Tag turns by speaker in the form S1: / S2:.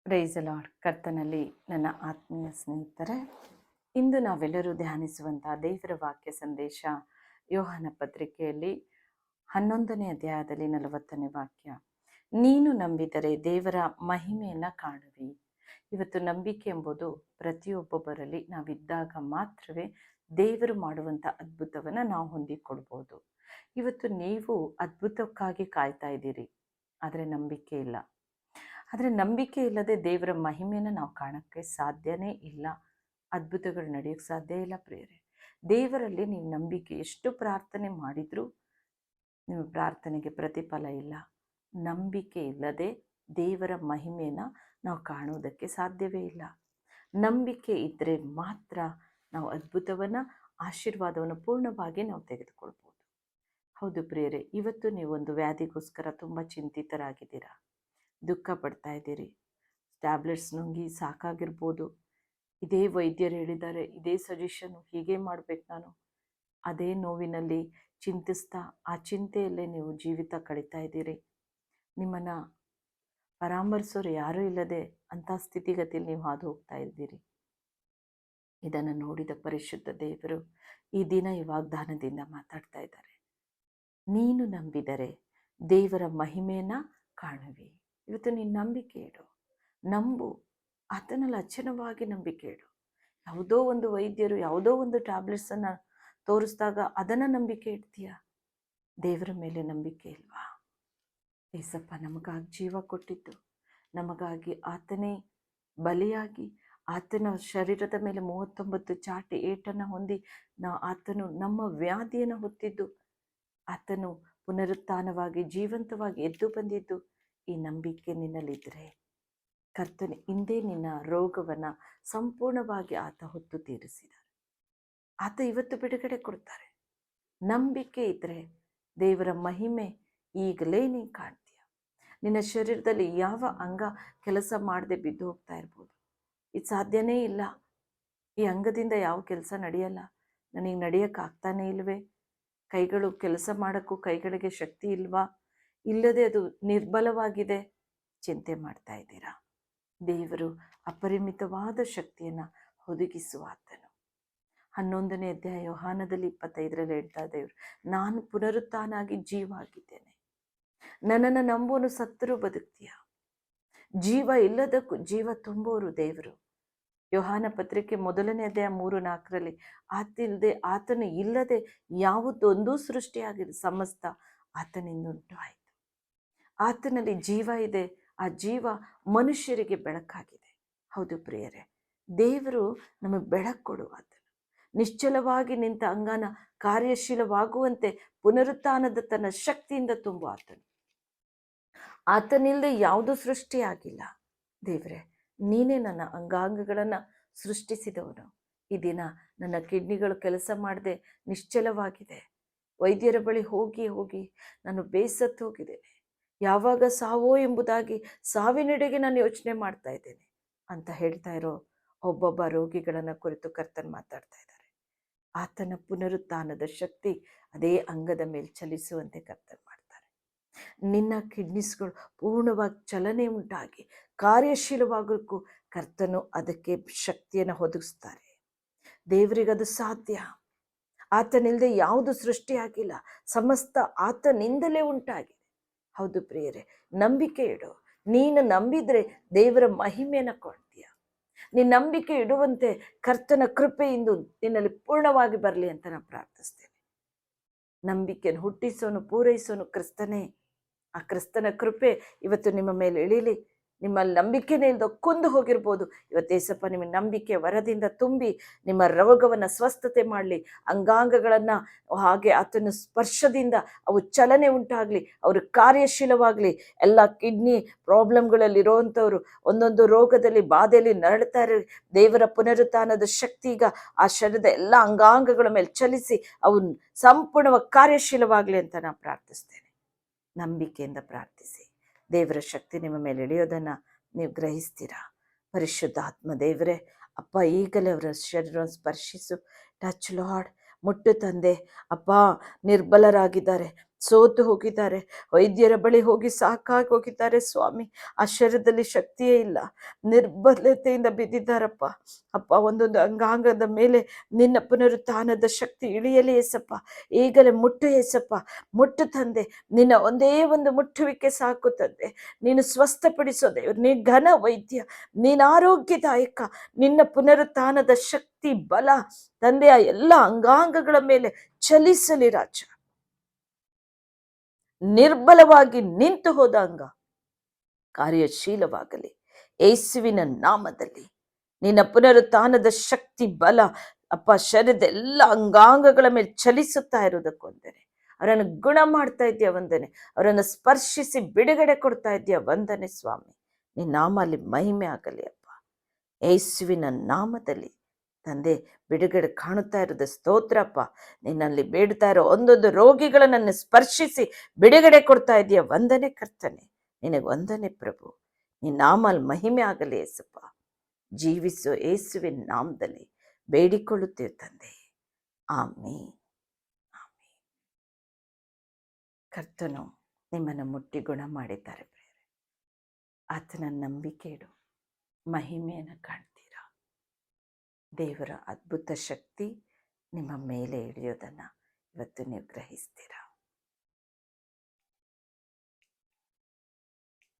S1: Praise the lord. ಕರ್ತನಲ್ಲಿ ನನ್ನ ಆತ್ಮೀಯ ಸ್ನೇಹಿತರೆ, ಇಂದು ನಾವೆಲ್ಲರೂ ಧ್ಯಾನಿಸುವಂಥ ದೇವರ ವಾಕ್ಯ ಸಂದೇಶ ಯೋಹಾನ ಪತ್ರಿಕೆಯಲ್ಲಿ 11ನೇ ಅಧ್ಯಾಯದಲ್ಲಿ 40ನೇ ವಾಕ್ಯ. ನೀನು ನಂಬಿದರೆ ದೇವರ ಮಹಿಮೆಯನ್ನು ಕಾಣುವಿ. ಇವತ್ತು ನಂಬಿಕೆ ಎಂಬುದು ಪ್ರತಿಯೊಬ್ಬೊಬ್ಬರಲ್ಲಿ ನಾವಿದ್ದಾಗ ಮಾತ್ರವೇ ದೇವರು ಮಾಡುವಂಥ ಅದ್ಭುತವನ್ನು ನಾವು ಹೊಂದಿಕೊಳ್ಬೋದು. ಇವತ್ತು ನೀವು ಅದ್ಭುತಕ್ಕಾಗಿ ಕಾಯ್ತಾ ಇದ್ದೀರಿ, ಆದರೆ ನಂಬಿಕೆ ಇಲ್ಲ. ಆದರೆ ನಂಬಿಕೆ ಇಲ್ಲದೆ ದೇವರ ಮಹಿಮೆಯನ್ನು ನಾವು ಕಾಣೋಕ್ಕೆ ಸಾಧ್ಯನೇ ಇಲ್ಲ. ಅದ್ಭುತಗಳು ನಡೆಯೋಕ್ಕೆ ಸಾಧ್ಯ ಇಲ್ಲ ಪ್ರಿಯರೇ. ದೇವರಲ್ಲಿ ನೀವು ನಂಬಿಕೆ ಎಷ್ಟು ಪ್ರಾರ್ಥನೆ ಮಾಡಿದರೂ ನಿಮ್ಮ ಪ್ರಾರ್ಥನೆಗೆ ಪ್ರತಿಫಲ ಇಲ್ಲ. ನಂಬಿಕೆ ಇಲ್ಲದೆ ದೇವರ ಮಹಿಮೆಯನ್ನು ನಾವು ಕಾಣುವುದಕ್ಕೆ ಸಾಧ್ಯವೇ ಇಲ್ಲ. ನಂಬಿಕೆ ಇದ್ದರೆ ಮಾತ್ರ ನಾವು ಅದ್ಭುತವನ್ನು, ಆಶೀರ್ವಾದವನ್ನು ಪೂರ್ಣವಾಗಿ ನಾವು ತೆಗೆದುಕೊಳ್ಬೋದು. ಹೌದು ಪ್ರಿಯರೇ, ಇವತ್ತು ನೀವೊಂದು ವ್ಯಾಧಿಗೋಸ್ಕರ ತುಂಬ ಚಿಂತಿತರಾಗಿದ್ದೀರಾ, ದುಃಖ ಪಡ್ತಾ ಇದ್ದೀರಿ. ಟ್ಯಾಬ್ಲೆಟ್ಸ್ ನುಂಗಿ ಸಾಕಾಗಿರ್ಬೋದು. ಇದೇ ವೈದ್ಯರು ಹೇಳಿದ್ದಾರೆ, ಇದೇ ಸಜೆಷನು, ಹೀಗೆ ಮಾಡಬೇಕು ನಾನು, ಅದೇ ನೋವಿನಲ್ಲಿ ಚಿಂತಿಸ್ತಾ ಆ ಚಿಂತೆಯಲ್ಲೇ ನೀವು ಜೀವಿತ ಕಳೀತಾ ಇದ್ದೀರಿ. ನಿಮ್ಮನ್ನು ಪರಾಮರಿಸೋರು ಯಾರೂ ಇಲ್ಲದೆ ಅಂಥ ಸ್ಥಿತಿಗತಿಯಲ್ಲಿ ನೀವು ಹಾದು ಹೋಗ್ತಾ ಇದ್ದೀರಿ. ಇದನ್ನು ನೋಡಿದ ಪರಿಶುದ್ಧ ದೇವರು ಈ ದಿನ ಈ ವಾಗ್ದಾನದಿಂದ ಮಾತಾಡ್ತಾ ಇದ್ದಾರೆ. ನೀನು ನಂಬಿದರೆ ದೇವರ ಮಹಿಮೆಯನ್ನು ಕಾಣುವಿ. ಇವತ್ತು ನೀನು ನಂಬಿಕೆ ಇಡು, ನಂಬು, ಆತನಲ್ಲಿ ಅಚಲವಾಗಿ ನಂಬಿಕೆ ಇಡು. ಯಾವುದೋ ಒಂದು ವೈದ್ಯರು ಯಾವುದೋ ಒಂದು ಟ್ಯಾಬ್ಲೆಟ್ಸನ್ನು ತೋರಿಸಿದಾಗ ಅದನ್ನು ನಂಬಿಕೆ ಇಡ್ತೀಯ, ದೇವರ ಮೇಲೆ ನಂಬಿಕೆ ಇಲ್ವಾ? ಏಸಪ್ಪ ನಮಗಾಗಿ ಜೀವ ಕೊಟ್ಟಿದ್ದು, ನಮಗಾಗಿ ಆತನೇ ಬಲಿಯಾಗಿ ಆತನ ಶರೀರದ ಮೇಲೆ 39 ಚಾಟಿ ಏಟನ್ನು ಹೊಂದಿ ಆತನು ನಮ್ಮ ವ್ಯಾಧಿಯನ್ನು ಹೊತ್ತಿದ್ದು, ಆತನು ಪುನರುತ್ಥಾನವಾಗಿ ಜೀವಂತವಾಗಿ ಎದ್ದು ಬಂದಿದ್ದು. ಈ ನಂಬಿಕೆ ನಿನ್ನಲ್ಲಿದ್ದರೆ ಕರ್ತನ ಹಿಂದೆ ನಿನ್ನ ರೋಗವನ್ನು ಸಂಪೂರ್ಣವಾಗಿ ಆತ ಹೊತ್ತು ತೀರಿಸಿದ್ದಾರೆ. ಆತ ಇವತ್ತು ಬಿಡುಗಡೆ ಕೊಡ್ತಾರೆ. ನಂಬಿಕೆ ಇದ್ದರೆ ದೇವರ ಮಹಿಮೆ ಈಗಲೇ ನೀನು ಕಾಣ್ತೀಯ. ನಿನ್ನ ಶರೀರದಲ್ಲಿ ಯಾವ ಅಂಗ ಕೆಲಸ ಮಾಡದೆ ಬಿದ್ದು ಹೋಗ್ತಾ ಇರ್ಬೋದು. ಇದು ಸಾಧ್ಯನೇ ಇಲ್ಲ, ಈ ಅಂಗದಿಂದ ಯಾವ ಕೆಲಸ ನಡೆಯಲ್ಲ, ನನಗೆ ನಡೆಯೋಕ್ಕಾಗ್ತಾನೇ ಇಲ್ವೇ, ಕೈಗಳು ಕೆಲಸ ಮಾಡೋಕ್ಕೂ ಕೈಗಳಿಗೆ ಶಕ್ತಿ ಇಲ್ವಾ, ಇಲ್ಲದೆ ಅದು ನಿರ್ಬಲವಾಗಿದೆ, ಚಿಂತೆ ಮಾಡ್ತಾ ಇದ್ದೀರಾ. ದೇವರು ಅಪರಿಮಿತವಾದ ಶಕ್ತಿಯನ್ನು ಒದಗಿಸುವ ಆತನು. 11ನೇ ಅಧ್ಯಾಯ ಯೋಹಾನದಲ್ಲಿ 25ರಲ್ಲಿ ಹೇಳ್ತಾ ದೇವರು, ನಾನು ಪುನರುತ್ಥಾನಾಗಿ ಜೀವ ಆಗಿದ್ದೇನೆ, ನನ್ನನ್ನು ನಂಬೋನು ಸತ್ತರೂ ಬದುಕ್ತೀಯ. ಜೀವ ಇಲ್ಲದಕ್ಕೂ ಜೀವ ತುಂಬೋರು ದೇವರು. ಯೋಹಾನ ಪತ್ರಿಕೆ 1ನೇ ಅಧ್ಯಾಯ 3-4ರಲ್ಲಿ ಆತನು ಇಲ್ಲದೆ ಯಾವುದೊಂದು ಸೃಷ್ಟಿಯಾಗಿದೆ, ಸಮಸ್ತ ಆತನಿಂದ ಉಂಟು ಆಯಿತು. ಆತನಲ್ಲಿ ಜೀವ ಇದೆ, ಆ ಜೀವ ಮನುಷ್ಯರಿಗೆ ಬೆಳಕಾಗಿದೆ. ಹೌದು ಪ್ರಿಯರೇ, ದೇವರು ನಮಗೆ ಬೆಳಕು ಕೊಡುವ ಆತನು. ನಿಶ್ಚಲವಾಗಿ ನಿಂತ ಅಂಗನ ಕಾರ್ಯಶೀಲವಾಗುವಂತೆ ಪುನರುತ್ಥಾನದ ತನ್ನ ಶಕ್ತಿಯಿಂದ ತುಂಬುವ ಆತನು. ಆತನಿಲ್ಲದೆ ಯಾವುದೂ ಸೃಷ್ಟಿಯಾಗಿಲ್ಲ. ದೇವರೇ, ನೀನೇ ನನ್ನ ಅಂಗಾಂಗಗಳನ್ನು ಸೃಷ್ಟಿಸಿದವನು. ಈ ದಿನ ನನ್ನ ಕಿಡ್ನಿಗಳು ಕೆಲಸ ಮಾಡದೆ ನಿಶ್ಚಲವಾಗಿದೆ. ವೈದ್ಯರ ಬಳಿ ಹೋಗಿ ಹೋಗಿ ನಾನು ಬೇಸತ್ತು ಹೋಗಿದ್ದೇನೆ. ಯಾವಾಗ ಸಾವೋ ಎಂಬುದಾಗಿ ಸಾವಿನೆಡೆಗೆ ನಾನು ಯೋಚನೆ ಮಾಡ್ತಾ ಇದ್ದೇನೆ ಅಂತ ಹೇಳ್ತಾ ಇರೋ ಒಬ್ಬೊಬ್ಬ ರೋಗಿಗಳನ್ನು ಕುರಿತು ಕರ್ತನ್ ಮಾತಾಡ್ತಾ ಇದ್ದಾರೆ. ಆತನ ಪುನರುತ್ಥಾನದ ಶಕ್ತಿ ಅದೇ ಅಂಗದ ಮೇಲೆ ಚಲಿಸುವಂತೆ ಕರ್ತನ್ ಮಾಡ್ತಾರೆ. ನಿನ್ನ ಕಿಡ್ನಿಸ್ಗಳು ಪೂರ್ಣವಾಗಿ ಚಲನೆ ಉಂಟಾಗಿ ಕಾರ್ಯಶೀಲವಾಗೋಕ್ಕೂ ಕರ್ತನು ಅದಕ್ಕೆ ಶಕ್ತಿಯನ್ನು ಒದಗಿಸ್ತಾರೆ. ದೇವರಿಗದು ಸಾಧ್ಯ. ಆತನಿಲ್ಲದೆ ಯಾವುದು ಸೃಷ್ಟಿಯಾಗಿಲ್ಲ, ಸಮಸ್ತ ಆತನಿಂದಲೇ ಉಂಟಾಗಿದೆ. ಹೌದು ಪ್ರಿಯರೇ, ನಂಬಿಕೆ ಇಡು. ನೀನು ನಂಬಿದರೆ ದೇವರ ಮಹಿಮೆಯನ್ನು ಕಾಣ್ತೀಯ. ನೀನು ನಂಬಿಕೆ ಇಡುವಂತೆ ಕರ್ತನ ಕೃಪೆಯಿಂದ ನಿನ್ನಲ್ಲಿ ಪೂರ್ಣವಾಗಿ ಬರಲಿ ಅಂತ ನಾನು ಪ್ರಾರ್ಥಿಸ್ತೇನೆ. ನಂಬಿಕೆಯನ್ನು ಹುಟ್ಟಿಸೋನು ಪೂರೈಸೋನು ಕ್ರಿಸ್ತನೇ. ಆ ಕ್ರಿಸ್ತನ ಕೃಪೆ ಇವತ್ತು ನಿಮ್ಮ ಮೇಲೆ ಇಳೀಲಿ. ನಿಮ್ಮಲ್ಲಿ ನಂಬಿಕೆನೇ ಇಲ್ಲದ ಕೊಂದು ಹೋಗಿರ್ಬೋದು. ಇವತ್ತೇಸಪ್ಪ ನಿಮ್ಮ ನಂಬಿಕೆ ವರದಿಂದ ತುಂಬಿ ನಿಮ್ಮ ರೋಗವನ್ನು ಸ್ವಸ್ಥತೆ ಮಾಡಲಿ. ಅಂಗಾಂಗಗಳನ್ನು ಹಾಗೆ ಆತನ ಸ್ಪರ್ಶದಿಂದ ಅವು ಚಲನೆ ಉಂಟಾಗಲಿ, ಅವರು ಕಾರ್ಯಶೀಲವಾಗಲಿ. ಎಲ್ಲ ಕಿಡ್ನಿ ಪ್ರಾಬ್ಲಮ್ಗಳಲ್ಲಿರೋವಂಥವ್ರು, ಒಂದೊಂದು ರೋಗದಲ್ಲಿ ಬಾಧೆಯಲ್ಲಿ ನರಳ್ತಾ ಇರೋ ದೇವರ ಪುನರುತ್ಥಾನದ ಶಕ್ತಿ ಈಗ ಆ ಶರೀರದ ಎಲ್ಲ ಅಂಗಾಂಗಗಳ ಮೇಲೆ ಚಲಿಸಿ ಅವು ಸಂಪೂರ್ಣವಾಗಿ ಕಾರ್ಯಶೀಲವಾಗಲಿ ಅಂತ ನಾನು ಪ್ರಾರ್ಥಿಸ್ತೇನೆ. ನಂಬಿಕೆಯಿಂದ ಪ್ರಾರ್ಥಿಸಿ. ದೇವರ ಶಕ್ತಿ ನಿಮ್ಮ ಮೇಲೆ ಇಳಿಯೋದನ್ನು ನೀವು ಗ್ರಹಿಸ್ತೀರಾ. ಪರಿಶುದ್ಧ ಆತ್ಮ ದೇವರೇ, ಅಪ್ಪ ಈಗಲೇ ಅವರ ಶರೀರವನ್ನು ಸ್ಪರ್ಶಿಸು. ಟಚ್ ಲಾರ್ಡ್, ಮುಟ್ಟು ತಂದೆ. ಅಪ್ಪ ನಿರ್ಬಲರಾಗಿದ್ದಾರೆ, ಸೋತು ಹೋಗಿದ್ದಾರೆ. ವೈದ್ಯರ ಬಳಿ ಹೋಗಿ ಸಾಕಾಗಿ ಹೋಗಿದ್ದಾರೆ ಸ್ವಾಮಿ. ಆ ಶರೀರದಲ್ಲಿ ಶಕ್ತಿಯೇ ಇಲ್ಲ, ನಿರ್ಬಲತೆಯಿಂದ ಬಿದ್ದಿದ್ದಾರಪ್ಪ. ಅಪ್ಪ, ಒಂದೊಂದು ಅಂಗಾಂಗದ ಮೇಲೆ ನಿನ್ನ ಪುನರುತ್ಥಾನದ ಶಕ್ತಿ ಇಳಿಯಲಿ ಏಸಪ್ಪ. ಈಗಲೇ ಮುಟ್ಟು ಏಸಪ್ಪ, ಮುಟ್ಟು ತಂದೆ. ನಿನ್ನ ಒಂದೇ ಒಂದು ಮುಟ್ಟುವಿಕೆ ಸಾಕು ತಂದೆ. ನೀನು ಸ್ವಸ್ಥಪಡಿಸೋ ದೇವರು, ನೀ ಘನ ವೈದ್ಯ, ನೀನು ಆರೋಗ್ಯದಾಯಕ. ನಿನ್ನ ಪುನರುತ್ಥಾನದ ಶಕ್ತಿ ಬಲ ತಂದೆಯ ಎಲ್ಲ ಅಂಗಾಂಗಗಳ ಮೇಲೆ ಚಲಿಸಲಿ ರಾಜ. ನಿರ್ಬಲವಾಗಿ ನಿಂತು ಹೋದ ಅಂಗ ಕಾರ್ಯಶೀಲವಾಗಲಿ ಯೇಸುವಿನ ನಾಮದಲ್ಲಿ. ನಿನ್ನ ಪುನರುತ್ಥಾನದ ಶಕ್ತಿ ಬಲ ಅಪ್ಪ ಶರೀರದ ಎಲ್ಲ ಅಂಗಾಂಗಗಳ ಮೇಲೆ ಚಲಿಸುತ್ತಾ ಇರುವುದಕ್ಕೊಂದರೆ ಅವರನ್ನು ಗುಣ ಮಾಡ್ತಾ ಇದೆಯಾ ವಂದನೆ. ಅವರನ್ನು ಸ್ಪರ್ಶಿಸಿ ಬಿಡುಗಡೆ ಕೊಡ್ತಾ ಇದೆಯಾ ವಂದನೆ ಸ್ವಾಮಿ. ನಿನ್ನ ನಾಮ ಅಲ್ಲಿ ಮಹಿಮೆ ಆಗಲಿ ಅಪ್ಪ. ಯೇಸುವಿನ ನಾಮದಲ್ಲಿ ತಂದೆ ಬಿಡುಗಡೆ ಕಾಣುತ್ತಾ ಇರೋದು ಸ್ತೋತ್ರಪ್ಪ. ನಿನ್ನಲ್ಲಿ ಬೇಡ್ತಾ ಇರೋ ಒಂದೊಂದು ರೋಗಿಗಳನ್ನ ಸ್ಪರ್ಶಿಸಿ ಬಿಡುಗಡೆ ಕೊಡ್ತಾ ಇದೆಯಾ ವಂದನೆ ಕರ್ತನೆ. ನಿನಗೆ ವಂದನೆ ಪ್ರಭು. ನಿನ್ನ ನಾಮಲ್ಲಿ ಮಹಿಮೆ ಆಗಲಿ ಏಸಪ್ಪ. ಜೀವಿಸು ಯೇಸುವಿನ ನಾಮದಲ್ಲಿ ಬೇಡಿಕೊಳ್ಳುತ್ತೇವೆ ತಂದೆ. ಆಮೇನ್. ಆಮೇನ್. ಕರ್ತನು ನಿಮ್ಮನ್ನು ಮುಟ್ಟಿ ಗುಣ ಮಾಡಿದ್ದಾರೆ ಪ್ರಿಯರೇ. ಆತನ ನಂಬಿಕೆ ಇಡು, ಮಹಿಮೆಯನ್ನು ಕಾಣ್ತೀರಾ. ದೇವರ ಅದ್ಭುತ ಶಕ್ತಿ ನಿಮ್ಮ ಮೇಲೆ ಇಳಿಯೋದನ್ನು ಇವತ್ತು ನೀವು ಗ್ರಹಿಸ್ತೀರಾ.